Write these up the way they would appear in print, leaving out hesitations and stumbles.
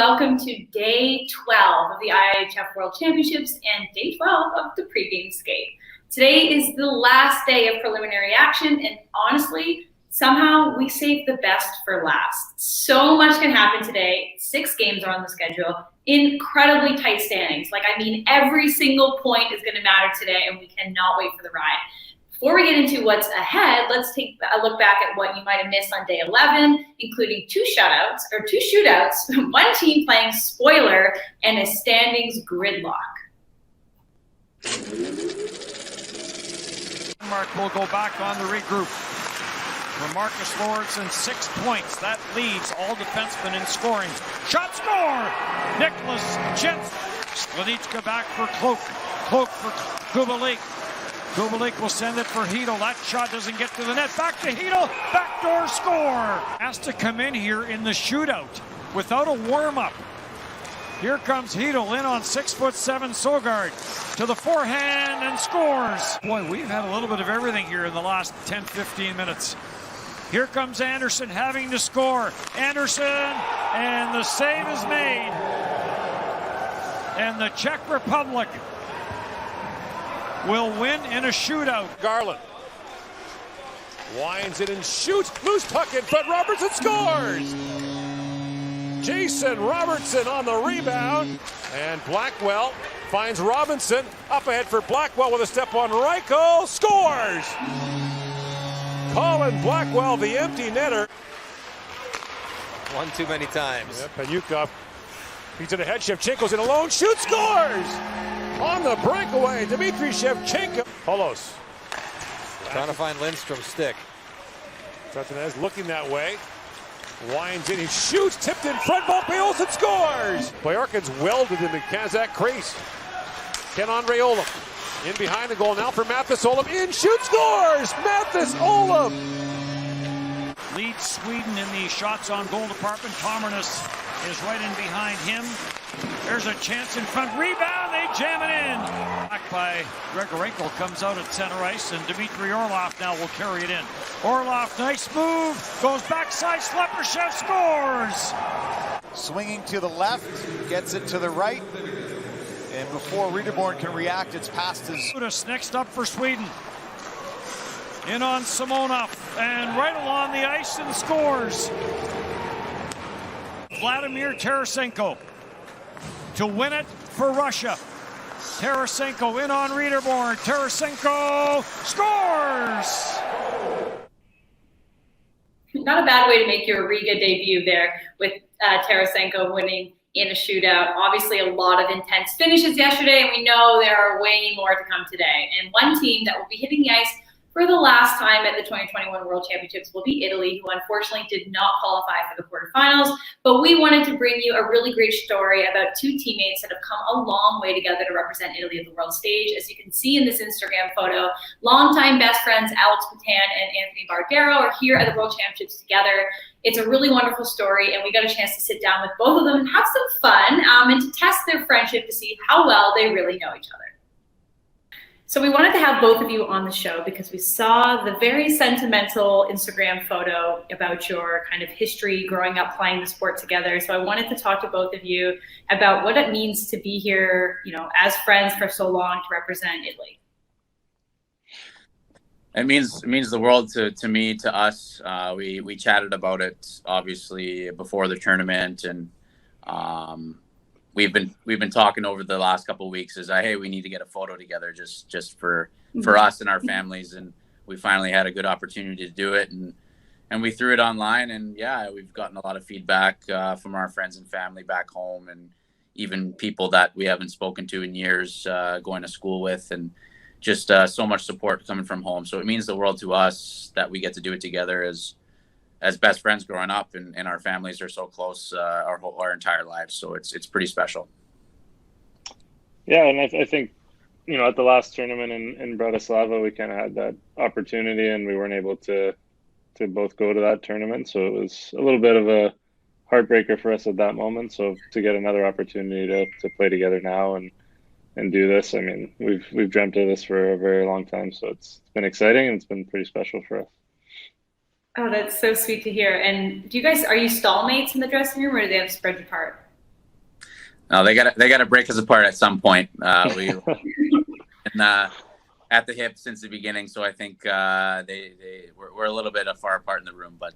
welcome to day 12 of the IIHF World Championships and day 12 of the Pregame Skate. Today is the last day of preliminary action, and honestly, somehow we saved the best for last. So much can happen today. 6 games are on the schedule. Incredibly tight standings. Every single point is going to matter today, and we cannot wait for the ride. Before we get into what's ahead, let's take a look back at what you might have missed on day 11, including 2 shootouts, one team playing spoiler, and a standings gridlock. Mark will go back on the regroup. For Marcus Lawrenson, 6 points. That leads all defensemen in scoring. Shot score! Nicholas Jensen. Sklenichka back for Cloak. Cloak for Kubalik. Kubalik will send it for Hedel. That shot doesn't get to the net. Back to Hedel. Backdoor score. Has to come in here in the shootout without a warm-up. Here comes Hedel in on 6'7" Sogard to the forehand and scores. Boy, we've had a little bit of everything here in the last 10-15 minutes. Here comes Anderson having to score. Anderson, and the save is made. And the Czech Republic will win in a shootout. Garland winds it and shoots. Loose puck in front. Robertson scores. Jason Robertson on the rebound. And Blackwell finds Robinson. Up ahead for Blackwell with a step on Reichel. Scores. Colin Blackwell, the empty netter. One too many times. Yep, Panyukov. He's in a head. Shevchenko's in alone. Shoots, scores! On the breakaway, Dmitry Shevchenko. Polos. Trying to find Lindstrom's stick. Martinez looking that way. Winds in, he shoots, tipped in front, Olsen scores! Boyorkin's welded in the Kazakh crease. Ken-Andre Olam in behind the goal now for Mathis Olam. In, shoots, scores! Mathis Olam! Leads Sweden in the shots on goal department. Tomernes is right in behind him. There's a chance in front. Rebound, they jam it in. Back by Grigorenko, comes out at center ice, and Dmitry Orlov now will carry it in. Orlov, nice move, goes backside, Slepyshev scores! Swinging to the left, gets it to the right, and before Riederborn can react, it's past his... Next up for Sweden. In on Simonov, and right along the ice and scores. Vladimir Tarasenko to win it for Russia. Tarasenko in on Riederborn. Tarasenko scores! Not a bad way to make your Riga debut there with Tarasenko winning in a shootout. Obviously, a lot of intense finishes yesterday, and we know there are way more to come today. And one team that will be hitting the ice for the last time at the 2021 World Championships will be Italy, who unfortunately did not qualify for the quarterfinals. But we wanted to bring you a really great story about 2 teammates that have come a long way together to represent Italy at the world stage. As you can see in this Instagram photo, longtime best friends Alex Patan and Anthony Bardero are here at the World Championships together. It's a really wonderful story, and we got a chance to sit down with both of them and have some fun and to test their friendship to see how well they really know each other. So we wanted to have both of you on the show because we saw the very sentimental Instagram photo about your kind of history growing up playing the sport together. So I wanted to talk to both of you about what it means to be here, as friends for so long to represent Italy. It means the world to me, to us. We chatted about it obviously before the tournament, and we've been talking over the last couple of weeks. Hey, we need to get a photo together just for us and our families, and we finally had a good opportunity to do it, and we threw it online, and yeah, we've gotten a lot of feedback from our friends and family back home, and even people that we haven't spoken to in years, going to school with, and just so much support coming from home. So it means the world to us that we get to do it together as best friends growing up, and our families are so close our entire lives. So it's pretty special. Yeah, and I think, at the last tournament in Bratislava, we kind of had that opportunity, and we weren't able to both go to that tournament. So it was a little bit of a heartbreaker for us at that moment. So to get another opportunity to play together now and do this, I mean, we've dreamt of this for a very long time. So it's been exciting, and it's been pretty special for us. Oh, that's so sweet to hear. And are you stallmates in the dressing room, or do they have spread apart? No, they gotta break us apart at some point. We're at the hip since the beginning, so I think we're a little bit far apart in the room, but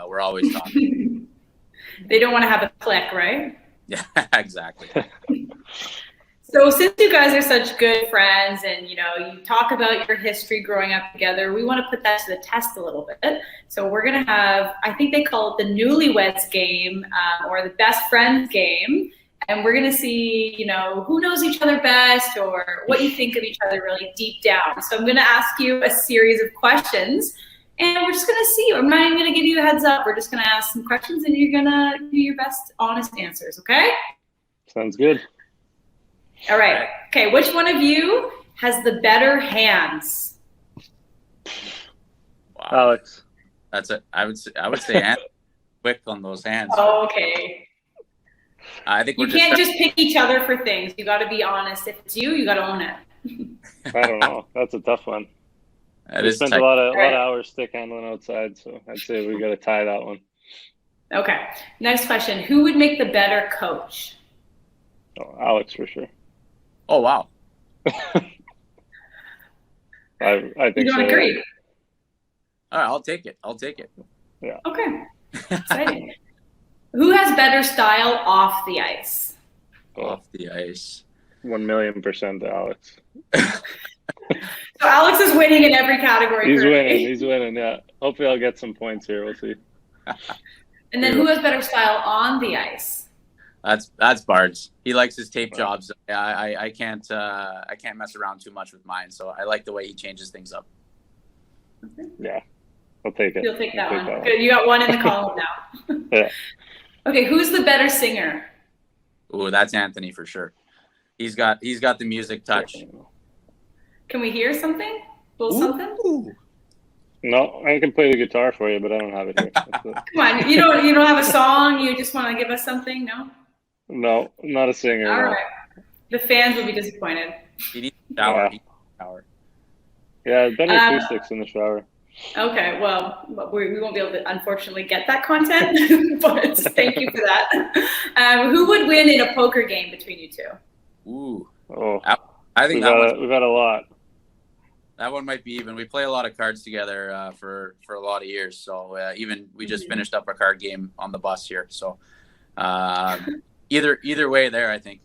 we're always talking. They don't want to have a click, right? Yeah, exactly. So since you guys are such good friends and, you talk about your history growing up together, we want to put that to the test a little bit. So we're going to have, I think they call it the newlyweds game or the best friends game. And we're going to see, who knows each other best or what you think of each other really deep down. So I'm going to ask you a series of questions and we're just going to see. I'm not even going to give you a heads up. We're just going to ask some questions and you're going to do your best honest answers. Okay? Sounds good. All right. Okay. Which one of you has the better hands? Wow. Alex. That's it. I would say Anthony quick on those hands. Oh, okay. I think you can't just pick each other for things. You got to be honest. If it's you got to own it. I don't know. That's a tough one. We spent a lot of hours stick handling outside, so I'd say we got to tie that one. Okay. Next question. Who would make the better coach? Oh, Alex for sure. Oh, wow. I think you don't so. agree? All right, I'll take it. Yeah. Okay. Exciting. Who has better style off the ice? Off the ice. 1,000,000% Alex. So Alex is winning in every category. He's winning, yeah. Hopefully I'll get some points here. We'll see. And then who has better style on the ice? That's Bards. He likes his tape jobs. I can't mess around too much with mine. So I like the way he changes things up. Okay. Yeah, I'll take it. You'll take that one. Good. You got one in the column now. Yeah. Okay, who's the better singer? Ooh, that's Anthony for sure. He's got the music touch. Can we hear something? A little something? No, I can play the guitar for you, but I don't have it here. Come on, you don't have a song. You just want to give us something? No. No, not a singer. All no. right. The fans will be disappointed. He needs a shower. Yeah, better acoustics in the shower. Okay, well, we won't be able to unfortunately get that content, but thank you for that. Who would win in a poker game between you two? Ooh. Oh, I think we've had a lot. That one might be even. We play a lot of cards together for a lot of years. So even we just finished up a card game on the bus here. So either way there, I think.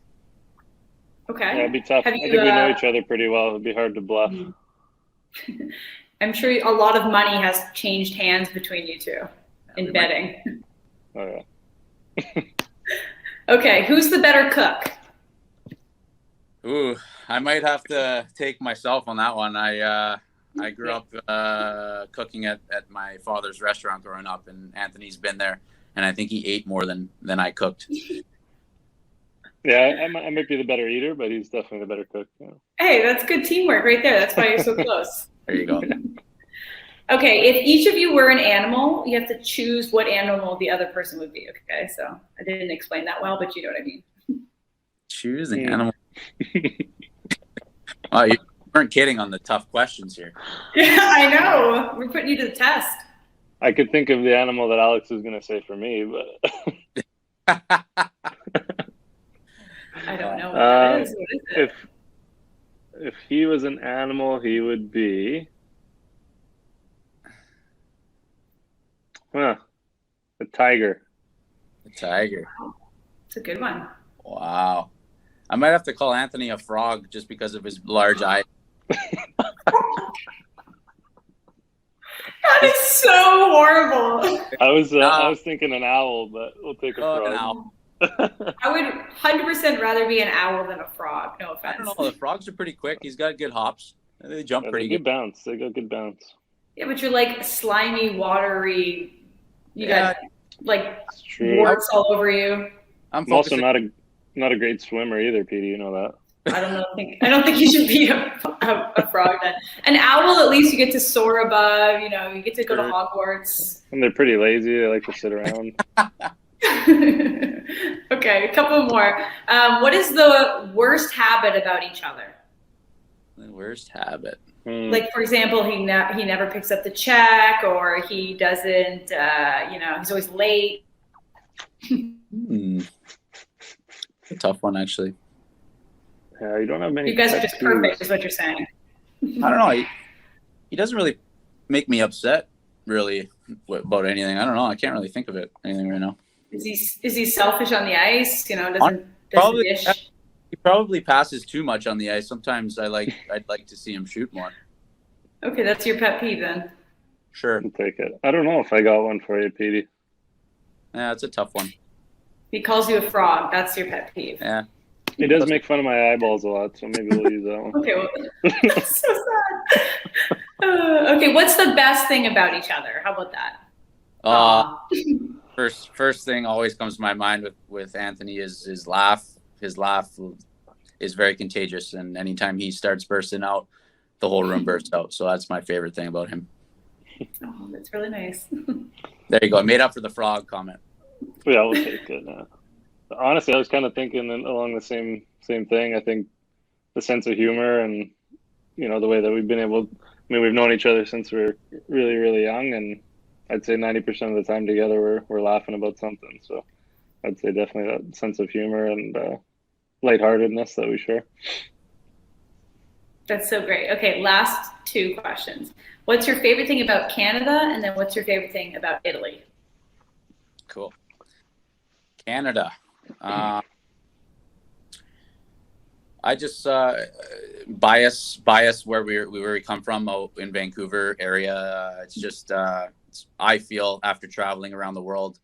Okay. Yeah, it'd be tough. I think we know each other pretty well. It'd be hard to bluff. I'm sure a lot of money has changed hands between you two in betting. Oh, yeah. Okay, who's the better cook? Ooh, I might have to take myself on that one. I grew up cooking at my father's restaurant growing up, and Anthony's been there, and I think he ate more than I cooked. Yeah, I might be the better eater, but he's definitely the better cook. Yeah. Hey, that's good teamwork right there. That's why you're so close. There you go. Okay, if each of you were an animal, you have to choose what animal the other person would be. Okay, so I didn't explain that well, but you know what I mean. Choose an animal. Oh, you weren't kidding on the tough questions here. Yeah, I know. We're putting you to the test. I could think of the animal that Alex is going to say for me, but I don't know what that is. What is it? If he was an animal, he would be a tiger. A tiger. It's a good one. Wow. I might have to call Anthony a frog just because of his large eyes. That is so horrible. I was thinking an owl, but we'll take a frog. An owl. I would 100% rather be an owl than a frog. No offense. I don't know. The frogs are pretty quick. He's got good hops. They jump pretty good. Bounce. They got good bounce. Yeah, but you're like slimy, watery. You got like warts all over you. I'm also not a great swimmer either, Petey. You know that. I don't think you should be a frog then. An owl, at least you get to soar above. You know, you get to go to Hogwarts. And they're pretty lazy. They like to sit around. Okay, a couple more. What is the worst habit about each other? The worst habit. Like, for example, he never picks up the check, or he doesn't. He's always late. a tough one, actually. Yeah, you don't have many. You guys are just perfect, is what you're saying. I don't know. He doesn't really make me upset, really, about anything. I don't know. I can't really think of anything right now. Is he selfish on the ice? You know, Probably. dish? He probably passes too much on the ice. Sometimes I'd like to see him shoot more. Okay, that's your pet peeve then. Sure. I'll take it. I don't know if I got one for you, Petey. Yeah, it's a tough one. He calls you a frog. That's your pet peeve. Yeah. He does make fun of my eyeballs a lot, so maybe we'll use that one. Okay, well, that's so sad. Okay, what's the best thing about each other? How about that? First thing always comes to my mind with Anthony is his laugh. His laugh is very contagious, and anytime he starts bursting out, the whole room bursts out. So that's my favorite thing about him. Oh, that's really nice. There you go. I made up for the frog comment. Yeah, we'll take it. Honestly, I was kind of thinking along the same thing. I think the sense of humor and, you know, the way that we've been able. I mean, we've known each other since we were really, really young, and I'd say 90% of the time together we're laughing about something. So I'd say definitely that sense of humor and lightheartedness that we share. That's so great. Okay, last two questions. What's your favorite thing about Canada, and then what's your favorite thing about Italy? Cool. Canada. I just bias where we come from out in Vancouver area. It's just I feel after traveling around the world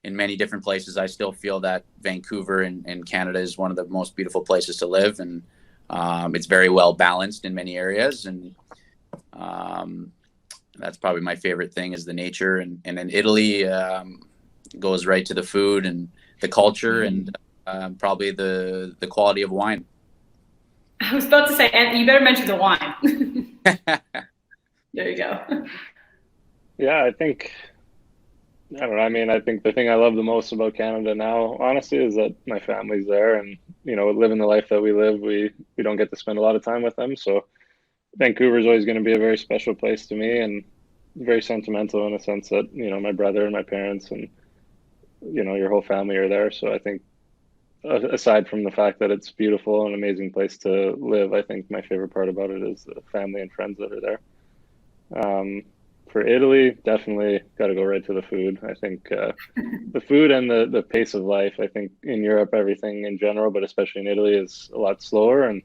in many different places, I still feel that Vancouver and Canada is one of the most beautiful places to live, and it's very well balanced in many areas, and that's probably my favorite thing is the nature, and in Italy goes right to the food and the culture, and probably the quality of wine. I was about to say, and you better mention the wine. There you go. Yeah, I don't know. I mean, I think the thing I love the most about Canada now, honestly, is that my family's there, and, you know, living the life that we live, we don't get to spend a lot of time with them. So Vancouver is always going to be a very special place to me, and very sentimental in a sense that, you know, my brother and my parents and, you know, your whole family are there. So I think aside from the fact that it's beautiful and amazing place to live, I think my favorite part about it is the family and friends that are there. For Italy, definitely got to go right to the food. I think the food and the pace of life, I think in Europe, everything in general, but especially in Italy, is a lot slower. And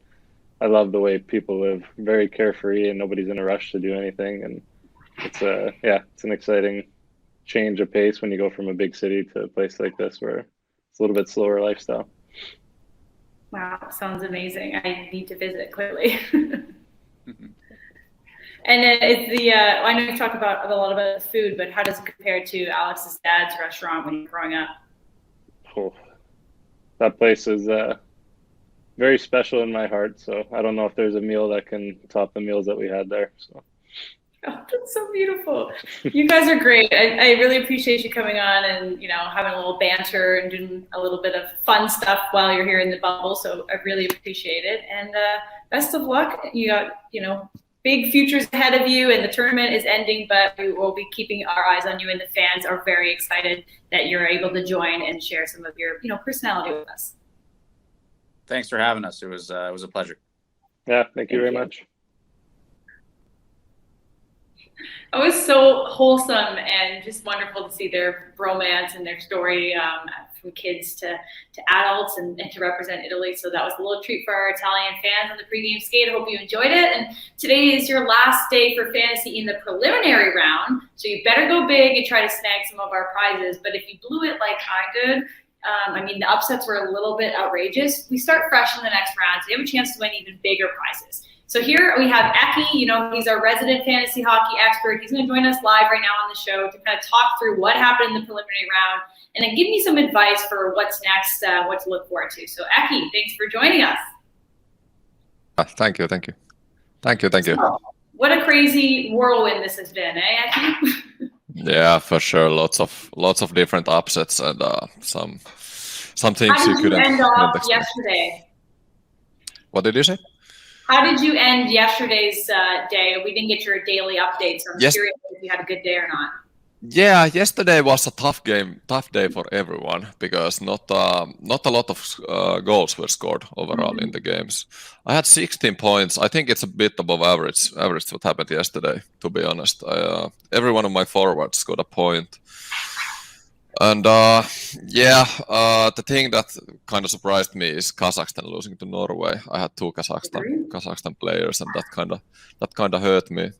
I love the way people live, very carefree, and nobody's in a rush to do anything. And it's an exciting change of pace when you go from a big city to a place like this where it's a little bit slower lifestyle. Wow, sounds amazing. I need to visit clearly. And then I know you talk about a lot about the food, but how does it compare to Alex's dad's restaurant when you were growing up? Oh, that place is very special in my heart. So I don't know if there's a meal that can top the meals that we had there. So. Oh, that's so beautiful. You guys are great. I really appreciate you coming on and, you know, having a little banter and doing a little bit of fun stuff while you're here in the bubble. So I really appreciate it. And best of luck. You got, you know, big futures ahead of you, and the tournament is ending, but we will be keeping our eyes on you, and the fans are very excited that you're able to join and share some of your, you know, personality with us. Thanks for having us. It was a pleasure. Yeah, thank you very much. It was so wholesome and just wonderful to see their bromance and their story from kids to adults and to represent Italy. So that was a little treat for our Italian fans on the Pregame Skate. I hope you enjoyed it. And today is your last day for fantasy in the preliminary round. So you better go big and try to snag some of our prizes. But if you blew it like I did, I mean, the upsets were a little bit outrageous. We start fresh in the next round, so you have a chance to win even bigger prizes. So here we have Eki, you know, he's our resident fantasy hockey expert. He's going to join us live right now on the show to kind of talk through what happened in the preliminary round and then give me some advice for what's next, what to look forward to. So Eki, thanks for joining us. Thank you. So, what a crazy whirlwind this has been, eh, Eki? Yeah, for sure. Lots of different upsets and some things you couldn't end off expect. yesterday? What did you say? How did you end yesterday's day? We didn't get your daily updates, so I'm curious if you had a good day or not. Yeah, yesterday was a tough day for everyone because not a lot of goals were scored overall in the games. I had 16 points. I think it's a bit above average what happened yesterday, to be honest. Every one of my forwards got a point. And the thing that kind of surprised me is Kazakhstan losing to Norway. I had two Kazakhstan players, and that kind of hurt me.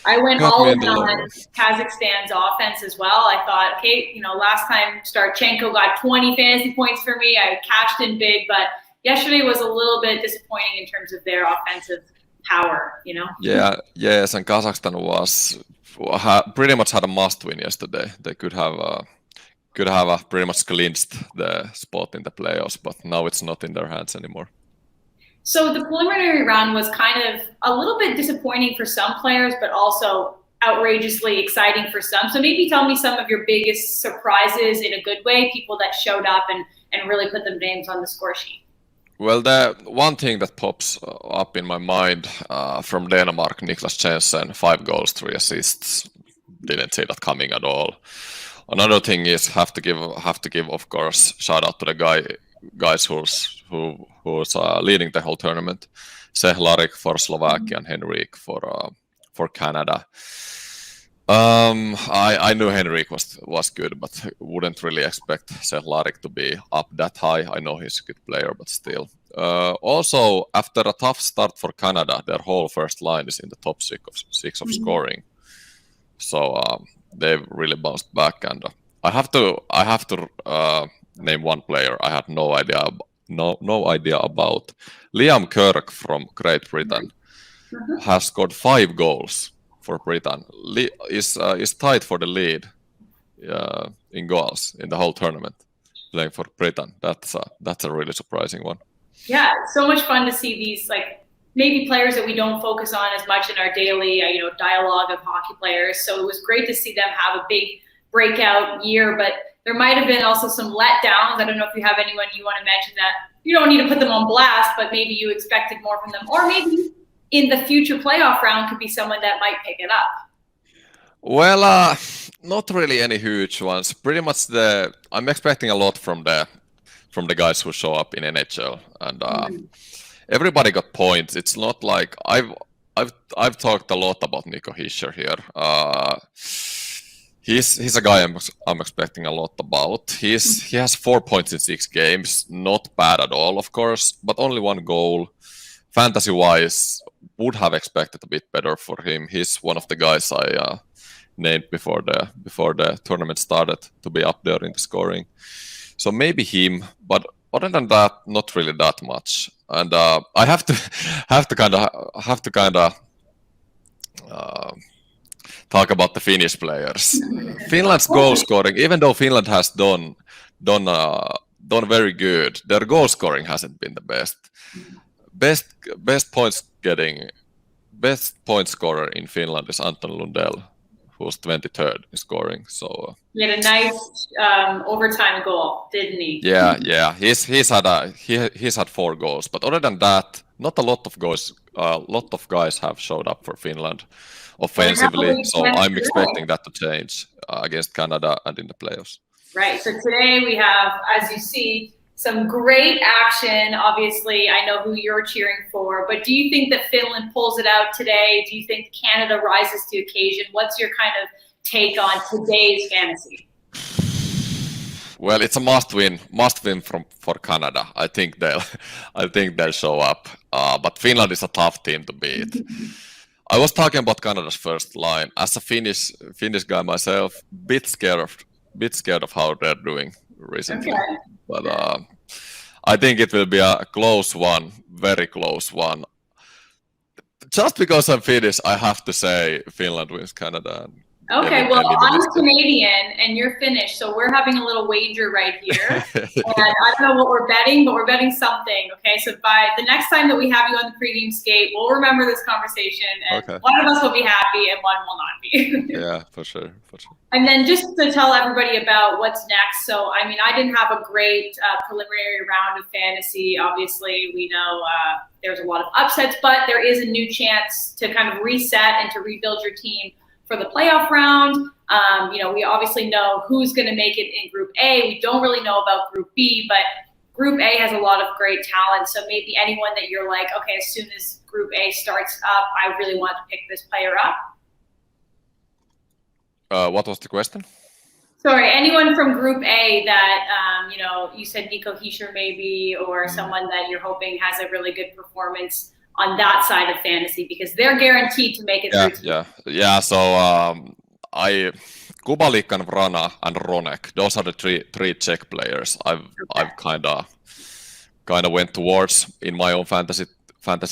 I went all in on Kazakhstan's offense as well. I thought, okay, last time Starchenko got 20 fantasy points for me. I cashed in big, but yesterday was a little bit disappointing in terms of their offensive power, Yeah, yes, and Kazakhstan pretty much had a must-win yesterday. They could have pretty much clinched the spot in the playoffs, but now it's not in their hands anymore. So the preliminary round was kind of a little bit disappointing for some players, but also outrageously exciting for some. So maybe tell me some of your biggest surprises in a good way, people that showed up and really put their names on the score sheet. Well, the one thing that pops up in my mind from Denmark, Niklas Jensen, 5 goals, 3 assists. Didn't see that coming at all. Another thing is have to give of course shout out to the guys who's leading the whole tournament. Sehlarik for Slovakia and Henrik for Canada. I knew Henrik was good, but wouldn't really expect Sehlarik to be up that high. I know he's a good player, but still. Also, after a tough start for Canada, their whole first line is in the top six of scoring. So they've really bounced back, and I have to name one player I had no idea about. Liam Kirk from Great Britain has scored 5 goals for Britain. Is tied for the lead in goals in the whole tournament, playing for Britain. That's a really surprising one. Yeah, it's so much fun to see these maybe players that we don't focus on as much in our daily dialogue of hockey players. So it was great to see them have a big breakout year, but there might have been also some letdowns. I don't know if you have anyone you want to mention that you don't need to put them on blast, but maybe you expected more from them, or maybe in the future playoff round could be someone that might pick it up. Well, not really any huge ones. Pretty much I'm expecting a lot from the guys who show up in NHL, and everybody got points. It's not like I've talked a lot about Nico Hischier here. He's a guy I'm expecting a lot about. He has 4 points in 6 games, not bad at all, of course, but only 1 goal. Fantasy-wise, would have expected a bit better for him. He's one of the guys I named before the tournament started to be up there in the scoring. So maybe him, but other than that, not really that much. And I have to kind of talk about the Finnish players. Finland's goal scoring, even though Finland has done very good, their goal scoring hasn't been the best. Best point scorer in Finland is Anton Lundell, who's 23rd in scoring. So he had a nice overtime goal, didn't he? Yeah. He's had 4 goals, but other than that, not a lot of goals. A lot of guys have showed up for Finland offensively, so I'm expecting that to change against Canada and in the playoffs. Right. So today we have, as you see, some great action. Obviously, I know who you're cheering for, but do you think that Finland pulls it out today? Do you think Canada rises to occasion? What's your kind of take on today's fantasy? Well, it's a must-win for Canada. I think they'll show up. But Finland is a tough team to beat. I was talking about Canada's first line. As a Finnish guy myself, bit scared of how they're doing recently. Okay. But I think it will be a close one, very close one. Just because I'm Finnish, I have to say Finland wins Canada. Okay, well, I'm Canadian and you're Finnish, so we're having a little wager right here. And I don't know what we're betting, but we're betting something. Okay, so by the next time that we have you on the pregame skate, we'll remember this conversation, and one of us will be happy and one will not be. Yeah, for sure. And then just to tell everybody about what's next. So, I mean, I didn't have a great preliminary round of fantasy. Obviously, we know there's a lot of upsets, but there is a new chance to kind of reset and to rebuild your team for the playoff round. We obviously know who's going to make it in Group A. We don't really know about Group B, but Group A has a lot of great talent. So maybe anyone that you're like, okay, as soon as Group A starts up, I really want to pick this player up. What was the question? Sorry, anyone from Group A that, you said Nico Hischier maybe, or someone that you're hoping has a really good performance on that side of fantasy, because they're guaranteed to make it through. Yeah. So Kubalik and Vrana and Ronek, those are the three Czech players I've kind of went towards in my own fantasy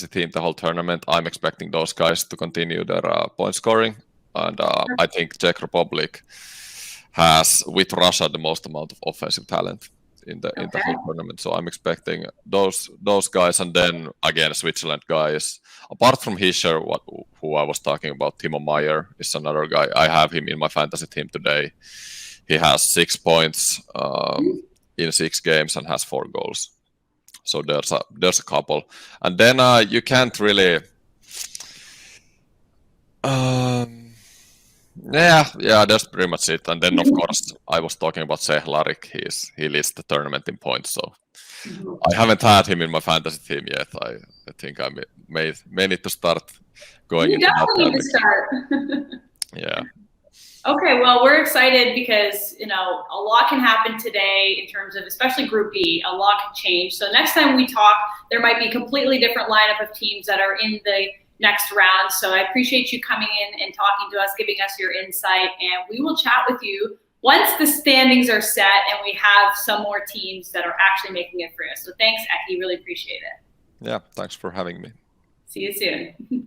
team the whole tournament. I'm expecting those guys to continue their point scoring, and I think Czech Republic has, with Russia, the most amount of offensive talent in the whole tournament. So I'm expecting those guys, and then again Switzerland guys. Apart from Hischier, who I was talking about, Timo Meyer is another guy. I have him in my fantasy team today. He has 6 points in 6 games and has 4 goals. So there's a couple, and then you can't really. Yeah, that's pretty much it. And then, of course, I was talking about Sehlarik. He leads the tournament in points, so I haven't had him in my fantasy team yet. I think I may need to start going into that. You definitely need to start. Yeah. Okay, well, we're excited because, a lot can happen today in terms of, especially Group B, a lot can change. So next time we talk, there might be a completely different lineup of teams that are in the next round. So I appreciate you coming in and talking to us, giving us your insight, and we will chat with you once the standings are set and we have some more teams that are actually making it through. So thanks, Eki, really appreciate it. Yeah, thanks for having me. See you soon.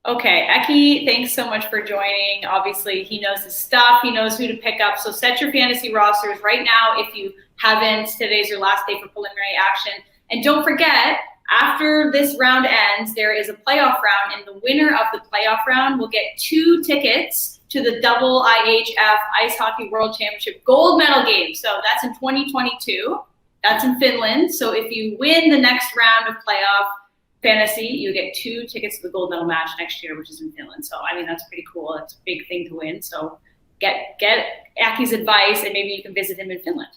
Okay, Eki, thanks so much for joining. Obviously, he knows his stuff. He knows who to pick up. So set your fantasy rosters right now if you haven't. Today's your last day for preliminary action. And don't forget, after this round ends, there is a playoff round, and the winner of the playoff round will get 2 tickets to the double IIHF Ice Hockey World Championship gold medal game. So that's in 2022. That's in Finland. So if you win the next round of playoff fantasy, you get 2 tickets to the gold medal match next year, which is in Finland. So, that's pretty cool. It's a big thing to win. So get Aki's advice, and maybe you can visit him in Finland.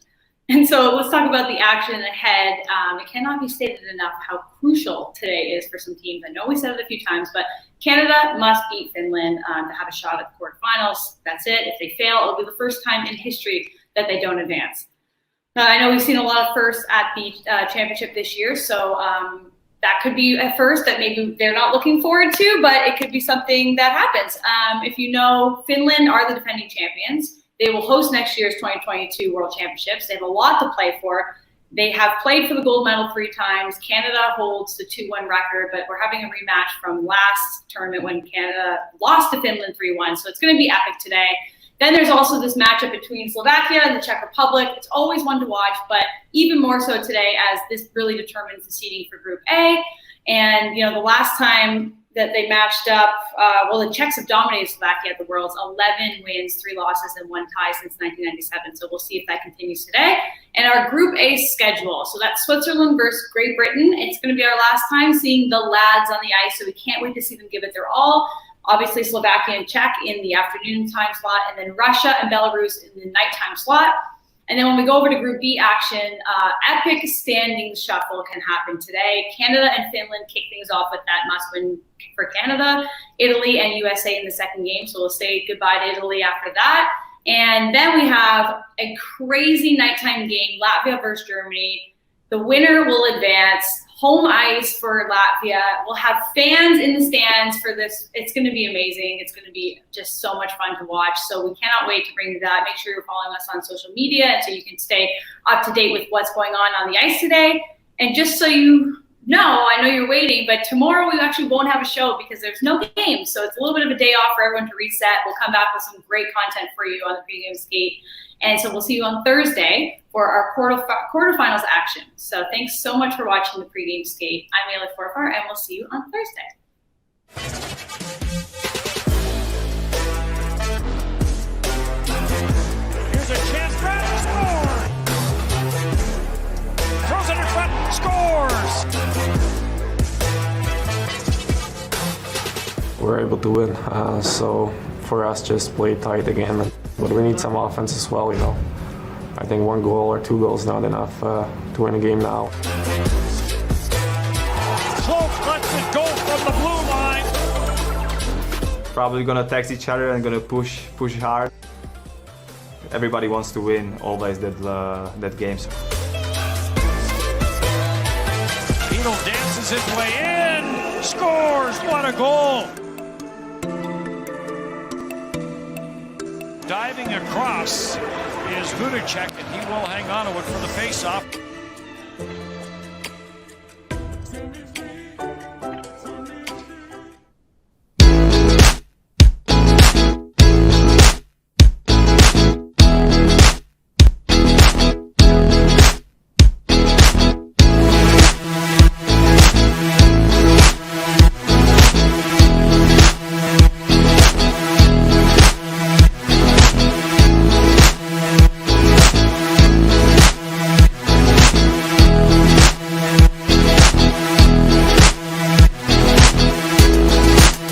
And so let's talk about the action ahead. It cannot be stated enough how crucial today is for some teams. I know we said it a few times, but Canada must beat Finland to have a shot at the quarterfinals. That's it. If they fail, it'll be the first time in history that they don't advance. I know we've seen a lot of firsts at the championship this year, so that could be a first that maybe they're not looking forward to, but it could be something that happens. If you know, Finland are the defending champions. They will host next year's 2022 World Championships. They have a lot to play for. They have played for the gold medal 3 times. Canada holds the 2-1 record, but we're having a rematch from last tournament when Canada lost to Finland 3-1. So it's going to be epic today. Then there's also this matchup between Slovakia and the Czech Republic. It's always one to watch, but even more so today as this really determines the seeding for Group A. And, the last time that they matched up, the Czechs have dominated Slovakia at the Worlds, 11 wins, 3 losses, and 1 tie since 1997. So we'll see if that continues today. And our Group A schedule. So that's Switzerland versus Great Britain. It's going to be our last time seeing the lads on the ice, so we can't wait to see them give it their all. Obviously, Slovakia and Czech in the afternoon time slot, and then Russia and Belarus in the nighttime slot. And then when we go over to Group B action, epic standing shuffle can happen today. Canada and Finland kick things off with that must-win for Canada. Italy and USA in the second game, so we'll say goodbye to Italy after that. And then we have a crazy nighttime game, Latvia versus Germany. The winner will advance. Home ice for Latvia. We'll have fans in the stands for this. It's going to be amazing. It's going to be just so much fun to watch. So we cannot wait to bring that. Make sure you're following us on social media so you can stay up to date with what's going on the ice today. And just so you know, I know you're waiting, but tomorrow we actually won't have a show because there's no game. So it's a little bit of a day off for everyone to reset. We'll come back with some great content for you on the Pregame Skate. And so we'll see you on Thursday for our quarterfinals action. So thanks so much for watching the Pregame Skate. I'm Ayla Forfar, and we'll see you on Thursday. Here's a chance for a score. Throws it in front, scores. we're able to win. So for us, just play tight again. But we need some offense as well, you know. I think 1 goal or 2 goals is not enough to win a game now. Cloak lets it go from the blue line. Probably gonna text each other and gonna push hard. Everybody wants to win always that games. Beetle dances his way in, scores, what a goal! Diving across is Vudicek, and he will hang on to it for the face-off.